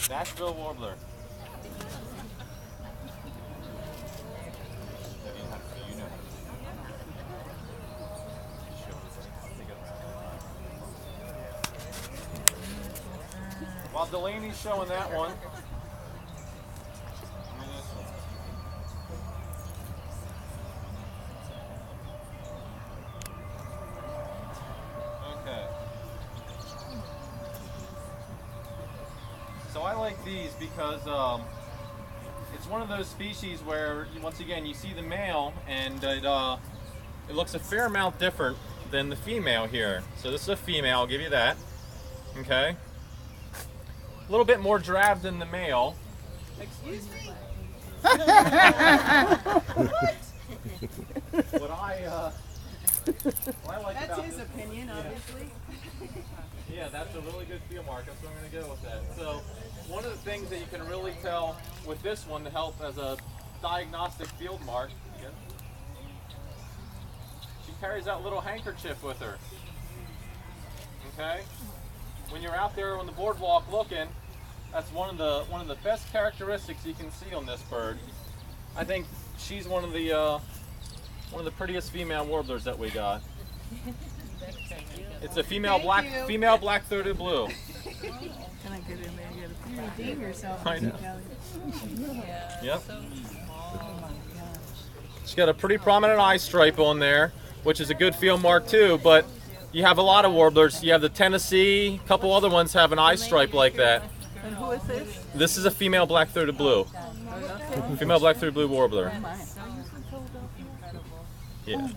Nashville warbler. While Delaney's showing that one, okay. So I like these because it's one of those species where, once again, you see the male and it looks a fair amount different than the female here. So this is a female, I'll give you that. Okay. A little bit more drab than the male. Excuse me? What I like That's about his this, opinion, obviously. Yeah, that's a really good field mark. That's what I'm going to go with that. So one of the things that you can really tell with this one to help as a diagnostic field mark, she carries that little handkerchief with her. Okay? When you're out there on the boardwalk looking, that's one of the best characteristics you can see on this bird. I think she's one of the prettiest female warblers that we got. It's a female black-throated blue. Can I get in there? You redeem yourself. I know. Yeah. Yep. So oh my gosh. She's got a pretty prominent eye stripe on there, which is a good field mark too, but you have a lot of warblers. You have the Tennessee, a couple other ones have an eye stripe like that. And who is this? This is a female black-throated blue. Female black-throated blue warbler. Oh my. Yeah.